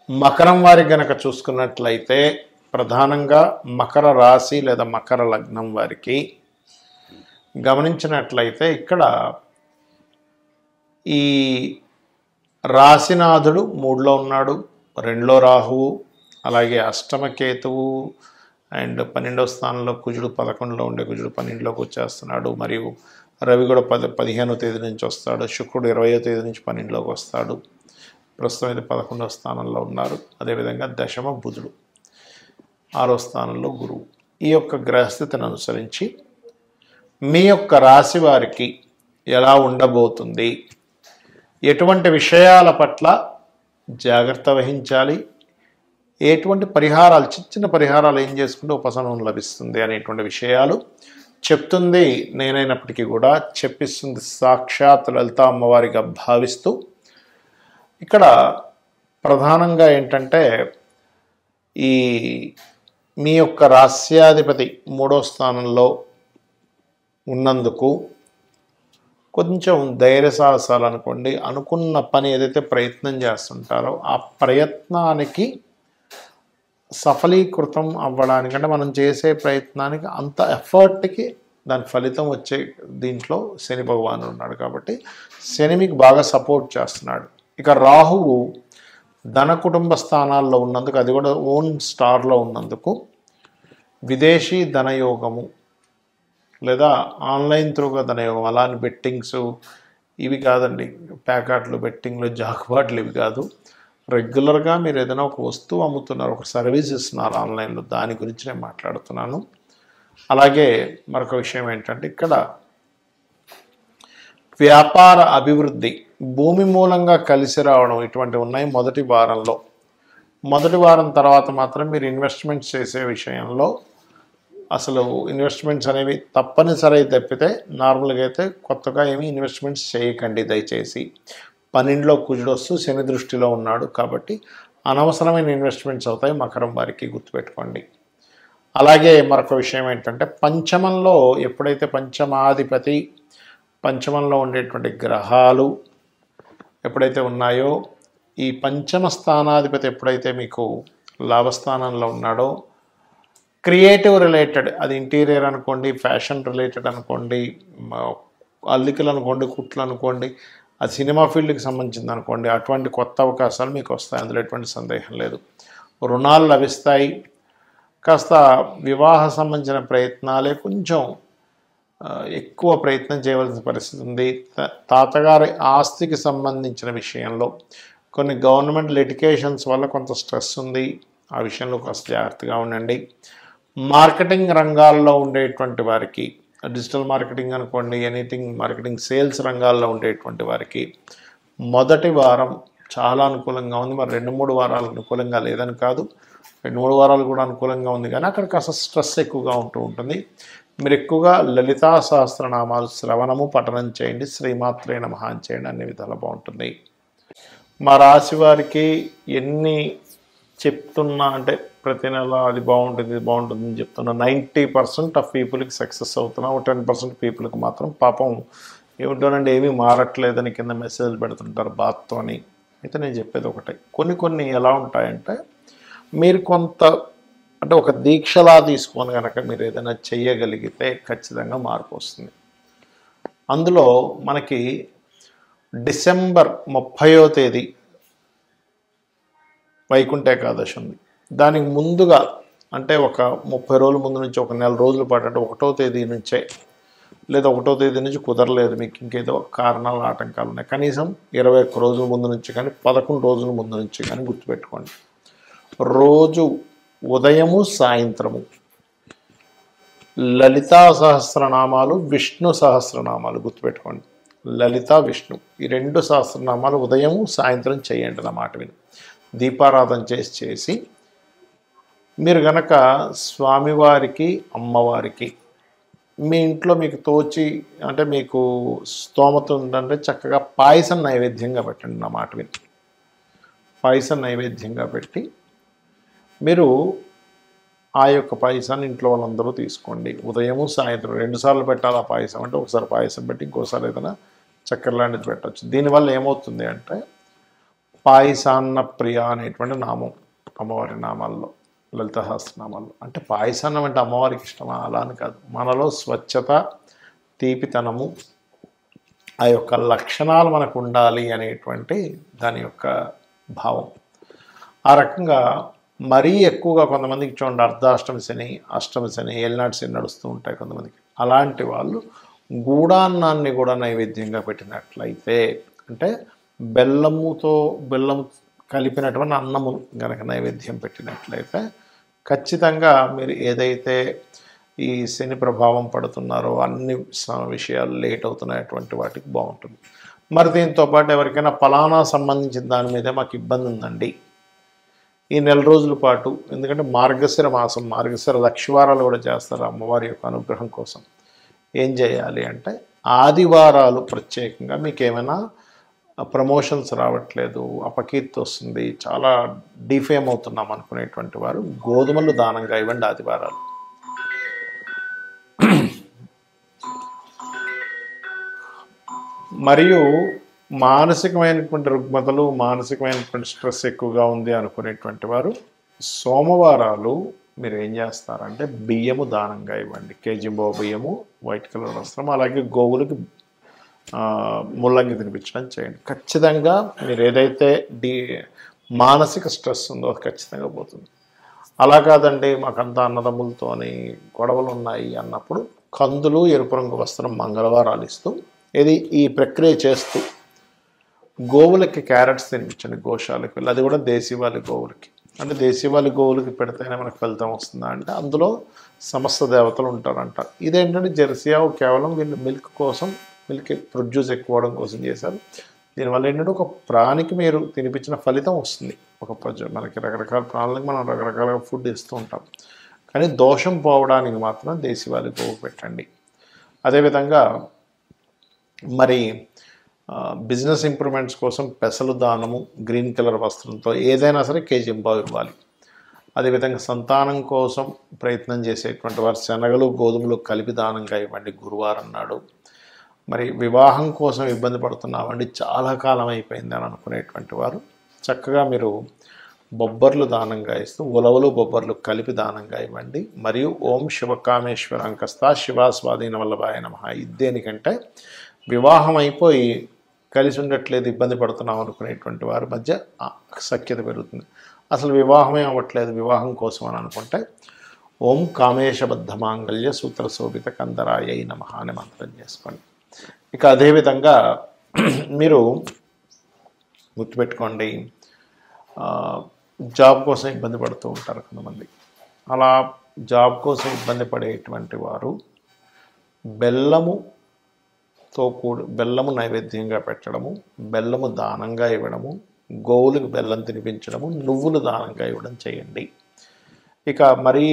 మకరం వారి గనక చూసుకున్నట్లయితే ప్రధానంగా మకర రాశి లేదా మకర లగ్నం వారికి గమనించినట్లయితే ఇక్కడ ఈ రాశినాథుడు 3లో ఉన్నాడు, 2లో రాహువు, అలాగే అష్టమ కేతువు అండ్ 12వ స్థానంలో కుజుడు, 11లో ఉండే కుజుడు 12లోకి వచ్చేస్తున్నాడు. మరియు రవి కూడా 15వ తేదీ నుంచి వస్తాడు, శుక్రుడు 20వ తేదీ నుంచి 12లోకి వస్తాడు. ప్రస్తుతం అయితే 11వ స్థానంలో ఉన్నారు. అదేవిధంగా దశమ బుధుడు, 6వ స్థానంలో గురువు. ఈ యొక్క గ్రహస్థితిని అనుసరించి మీ యొక్క రాశి వారికి ఎలా ఉండబోతుంది, ఎటువంటి విషయాల పట్ల జాగ్రత్త వహించాలి, ఎటువంటి పరిహారాలు చిన్న పరిహారాలు ఏం చేసుకుంటే ఉపశమనం లభిస్తుంది అనేటువంటి విషయాలు చెప్తుంది నేనైనప్పటికీ కూడా చెప్పిస్తుంది సాక్షాత్ లలిత అమ్మవారిగా భావిస్తూ, ఇక్కడ ప్రధానంగా ఏంటంటే ఈ మీ యొక్క రాస్యాధిపతి 3వ స్థానంలో ఉన్నందుకు కొంచెం ధైర్య సాహసాలు అనుకోండి, అనుకున్న పని ఏదైతే ప్రయత్నం చేస్తుంటారో ఆ ప్రయత్నానికి సఫలీకృతం అవ్వడానికంటే మనం చేసే ప్రయత్నానికి అంత ఎఫర్ట్కి దాని ఫలితం వచ్చే దీంట్లో శని భగవానుడు ఉన్నాడు. కాబట్టి శని మీకు బాగా సపోర్ట్ చేస్తున్నాడు. ఇక రాహువు ధన కుటుంబ స్థానాల్లో ఉన్నందుకు, అది కూడా ఓన్ స్టార్లో ఉన్నందుకు విదేశీ ధనయోగము లేదా ఆన్లైన్ త్రూగా ధనయోగం, అలాంటి బెట్టింగ్స్ ఇవి కాదండి, ప్యాకెట్లు బెట్టింగ్లు జాక్పాట్లు ఇవి కాదు. రెగ్యులర్గా మీరు ఏదైనా ఒక వస్తువు అమ్ముతున్నారు, ఒక సర్వీస్ ఇస్తున్నారు ఆన్లైన్లో, దాని గురించి నేను మాట్లాడుతున్నాను. అలాగే మరొక విషయం ఏంటంటే ఇక్కడ వ్యాపార అభివృద్ధి, భూమి మూలంగా కలిసి రావడం ఇటువంటివి ఉన్నాయి మొదటి వారంలో. మొదటి వారం తర్వాత మాత్రం మీరు ఇన్వెస్ట్మెంట్స్ చేసే విషయంలో అసలు ఇన్వెస్ట్మెంట్స్ అనేవి తప్పనిసరి తప్పితే నార్మల్గా అయితే కొత్తగా ఏమీ ఇన్వెస్ట్మెంట్స్ చేయకండి దయచేసి. 12లో కుజుడు వస్తూ శని దృష్టిలో ఉన్నాడు కాబట్టి అనవసరమైన ఇన్వెస్ట్మెంట్స్ అవుతాయి మకరం వారికి, గుర్తుపెట్టుకోండి. అలాగే మరొక విషయం ఏంటంటే పంచమంలో ఎప్పుడైతే పంచమాధిపతి, పంచమంలో ఉండేటువంటి గ్రహాలు ఎప్పుడైతే ఉన్నాయో, ఈ పంచమ స్థానాధిపతి ఎప్పుడైతే మీకు లాభస్థానంలో ఉన్నాడో, క్రియేటివ్ రిలేటెడ్, అది ఇంటీరియర్ అనుకోండి, ఫ్యాషన్ రిలేటెడ్ అనుకోండి, అల్లికలు అనుకోండి, కుట్లు అనుకోండి, అది సినిమా ఫీల్డ్కి సంబంధించింది అనుకోండి, అటువంటి కొత్త అవకాశాలు మీకు వస్తాయి, అందులో ఎటువంటి సందేహం లేదు. రుణాలు లభిస్తాయి. కాస్త వివాహ సంబంధించిన ప్రయత్నాలే కొంచెం ఎక్కువ ప్రయత్నం చేయవలసిన పరిస్థితి ఉంది. తాతగారి ఆస్తికి సంబంధించిన విషయంలో కొన్ని గవర్నమెంట్ లిటిగేషన్స్ వల్ల కొంత స్ట్రెస్ ఉంది, ఆ విషయంలో కాస్త జాగ్రత్తగా ఉండండి. మార్కెటింగ్ రంగాల్లో ఉండేటువంటి వారికి, డిజిటల్ మార్కెటింగ్ అనుకోండి, ఎనీథింగ్ మార్కెటింగ్ సేల్స్ రంగాల్లో ఉండేటువంటి వారికి మొదటి వారం చాలా అనుకూలంగా ఉంది. మరి 2-3 వారాలు అనుకూలంగా లేదని కాదు, 2-3 వారాలు కూడా అనుకూలంగా ఉంది, కానీ అక్కడ కాస్త స్ట్రెస్ ఎక్కువగా ఉంటుంది. మీరు ఎక్కువగా లలితా సహస్రనామాలు శ్రవణము పఠనం చేయండి, శ్రీమాత్రే నమః చేయండి, అన్ని విధాలు బాగుంటుంది. మా రాశి వారికి ఎన్ని చెప్తున్నా అంటే ప్రతి నెల అది బాగుంటుంది ఇది బాగుంటుంది అని చెప్తున్నా, 90% ఆఫ్ పీపుల్కి సక్సెస్ అవుతున్నా, 10% పీపుల్కి మాత్రం పాపం ఏమిటోనండి ఏమీ మారట్లేదని కింద మెసేజ్లు పెడుతుంటారు బాధతో అని. అయితే నేను చెప్పేది ఒకటే, కొన్ని ఎలా ఉంటాయంటే మీరు కొంత అంటే ఒక దీక్షలా తీసుకొని కనుక మీరు ఏదైనా చెయ్యగలిగితే ఖచ్చితంగా మార్పు వస్తుంది. అందులో మనకి డిసెంబర్ 30వ తేదీ వైకుంఠ ఏకాదశి ఉంది. దానికి ముందుగా అంటే ఒక 30 రోజుల ముందు నుంచి, ఒక నెల రోజుల పాటు, అంటే 1వ తేదీ నుంచే, లేదా 1వ తేదీ నుంచి కుదరలేదు మీకు, ఇంకేదో కారణాలు ఆటంకాలు ఉన్నాయి, కనీసం 21 రోజుల ముందు నుంచి కానీ 11 రోజుల ముందు నుంచి కానీ గుర్తుపెట్టుకోండి. రోజు ఉదయము సాయంత్రము లలితా సహస్రనామాలు, విష్ణు సహస్రనామాలు గుర్తుపెట్టుకోండి. లలిత, విష్ణు ఈ 2 సహస్రనామాలు ఉదయము సాయంత్రం చేయండి అన్నమాట. విని దీపారాధన చేసి మీరు గనక స్వామివారికి, అమ్మవారికి మీ ఇంట్లో మీకు తోచి అంటే మీకు స్తోమత ఉందంటే చక్కగా పాయసం నైవేద్యంగా పెట్టండి అన్నమాట. విని పాయసం నైవేద్యంగా పెట్టి మీరు ఆ యొక్క పాయసాన్ని ఇంట్లో వాళ్ళందరూ తీసుకోండి. ఉదయము సాయంత్రం 2 సార్లు పెట్టాలి ఆ పాయసం. అంటే ఒకసారి పాయసం పెట్టి ఇంకోసారి ఏదైనా చక్కెర లాంటిది పెట్టచ్చు. దీనివల్ల ఏమవుతుంది అంటే పాయసాన్న ప్రియ అనేటువంటి నామం అమ్మవారి నామాల్లో, లలిత సహస్రనామాల్లో. అంటే పాయసాన్నం అంటే అమ్మవారికి ఇష్టమా అలా అని కాదు, మనలో స్వచ్ఛత, తీపితనము, ఆ యొక్క లక్షణాలు మనకు ఉండాలి అనేటువంటి దాని యొక్క భావం. ఆ రకంగా మరీ ఎక్కువగా కొంతమందికి చూడండి అర్ధాష్టమి శని, అష్టమి శని, ఏలినాటి శని నడుస్తూ ఉంటాయి కొంతమందికి. అలాంటి వాళ్ళు గూడాన్నాన్ని కూడా నైవేద్యంగా పెట్టినట్లయితే, అంటే బెల్లం కలిపినటువంటి అన్నము కనుక నైవేద్యం పెట్టినట్లయితే ఖచ్చితంగా మీరు ఏదైతే ఈ శని ప్రభావం పడుతున్నారో అన్ని విషయాలు లేట్ అవుతున్నటువంటి వాటికి బాగుంటుంది. మరి దీంతో పాటు ఎవరికైనా ఫలానా సంబంధించిన దాని మీదే మాకు ఇబ్బంది ఉందండి ఈ నెల రోజుల పాటు, ఎందుకంటే మార్గశిర మాసం, మార్గశిర లక్షవారాలు కూడా చేస్తారు అమ్మవారి యొక్క అనుగ్రహం కోసం. ఏం చేయాలి అంటే ఆదివారాలు ప్రత్యేకంగా మీకు ఏమైనా ప్రమోషన్స్ రావట్లేదు, అపకీర్తి వస్తుంది, చాలా డిఫేమ్ అవుతున్నాం అనుకునేటువంటి వారు గోధుమలు దానంగా ఇవ్వండి ఆదివారాలు. మరియు మానసికమైనటువంటి రుగ్మతలు, మానసికమైనటువంటి స్ట్రెస్ ఎక్కువగా ఉంది అనుకునేటువంటి వారు సోమవారాలు మీరు ఏం చేస్తారంటే బియ్యము దానంగా ఇవ్వండి. కేజీంబో బియ్యము, వైట్ కలర్ వస్త్రం, అలాగే గోవులకి ముల్లంగి తినిపించడం చేయండి. ఖచ్చితంగా మీరు ఏదైతే మానసిక స్ట్రెస్ ఉందో అది ఖచ్చితంగా పోతుంది. అలా కాదండి మాకంతా అన్నదమ్ములతోని గొడవలు ఉన్నాయి అన్నప్పుడు కందులు, ఎరుపు రంగు వస్త్రం మంగళవారాలు ఇస్తూ ఈ ప్రక్రియ చేస్తూ గోవులకి క్యారెట్స్ తినిపించండి. గోశాలకు వెళ్ళి, అది కూడా దేశీవాలి గోవులకి. అంటే దేశీవాలి గోవులకి పెడితేనే మనకు ఫలితం వస్తుందా అంటే అందులో సమస్త దేవతలు ఉంటారంట. ఇదేంటంటే జెర్సీ ఆవు కేవలం వీళ్ళు మిల్క్ కోసం, మిల్క్ ప్రొడ్యూస్ ఎక్కువ అవడం కోసం చేశారు. దీనివల్ల ఏంటంటే ఒక ప్రాణికి మీరు తినిపించిన ఫలితం వస్తుంది. మనకి రకరకాల ప్రాణులకు మనం రకరకాల ఫుడ్ ఇస్తూ ఉంటాం, కానీ దోషం పోవడానికి మాత్రం దేశీవాలి గోవు పెట్టండి. అదేవిధంగా మరి బిజినెస్ ఇంప్రూవ్మెంట్స్ కోసం పెసలు దానము, గ్రీన్ కలర్ వస్త్రంతో ఏదైనా సరే కేజీంబా ఇవ్వాలి. అదేవిధంగా సంతానం కోసం ప్రయత్నం చేసేటువంటి వారు శనగలు, గోధుమలు కలిపి దానంగా ఇవ్వండి గురువారం నాడు. మరి వివాహం కోసం ఇబ్బంది పడుతున్నామండి, చాలా కాలం అయిపోయింది అని అనుకునేటువంటి వారు చక్కగా మీరు బొబ్బర్లు దానంగా ఇస్తూ ఉలవలు, బొబ్బర్లు కలిపి దానంగా ఇవ్వండి. మరియు ఓం శివకామేశ్వర అంకస్తా శివాస్వాధీన వల్లభాయ నమః. దేనికంటే వివాహం అయిపోయి కలిసి ఉండట్లేదు, ఇబ్బంది పడుతున్నాం అనుకునేటువంటి వారి మధ్య సఖ్యత పెరుగుతుంది. అసలు వివాహమే అవ్వట్లేదు, వివాహం కోసం అని అనుకుంటే ఓం కామేశబద్ధ మాంగళ్య సూత్ర శోభిత కందరాయ నమః అనే మంత్రం చేసుకోండి. ఇక అదేవిధంగా మీరు గుర్తుపెట్టుకోండి, జాబ్ కోసం ఇబ్బంది పడుతూ ఉంటారు కొంతమంది. అలా జాబ్ కోసం ఇబ్బంది పడేటువంటి వారు బెల్లము నైవేద్యంగా పెట్టడము, బెల్లము దానంగా ఇవ్వడము, గోవులకు బెల్లం తినిపించడము, నువ్వులు దానంగా ఇవ్వడం చేయండి. ఇక మరీ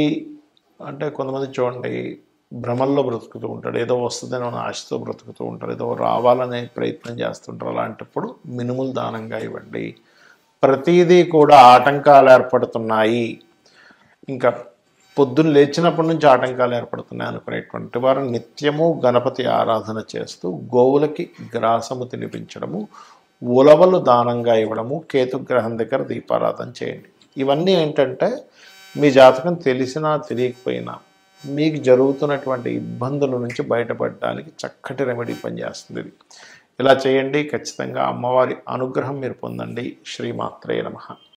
అంటే కొంతమంది చూడండి భ్రమల్లో బ్రతుకుతూ ఉంటాడు, ఏదో వస్తుందని ఆశతో బ్రతుకుతూ ఉంటారు, ఏదో రావాలనే ప్రయత్నం చేస్తుంటారు. అలాంటప్పుడు మినుములు దానంగా ఇవ్వండి. ప్రతిదీ కూడా ఆటంకాలు ఏర్పడుతున్నాయి, ఇంకా పొద్దున్న లేచినప్పటి నుంచి ఆటంకాలు ఏర్పడుతున్నాయి అనుకునేటువంటి వారు నిత్యము గణపతి ఆరాధన చేస్తూ గోవులకి గ్రాసము తినిపించడము, ఉలవలు దానంగా ఇవ్వడము, కేతుగ్రహం దగ్గర దీపారాధన చేయండి. ఇవన్నీ ఏంటంటే మీ జాతకం తెలిసినా తెలియకపోయినా మీకు జరుగుతున్నటువంటి ఇబ్బందుల నుంచి బయటపడడానికి చక్కటి రెమెడీ పనిచేస్తుంది. ఇలా చేయండి, ఖచ్చితంగా అమ్మవారి అనుగ్రహం మీరు పొందండి. శ్రీమాత్రే నమః.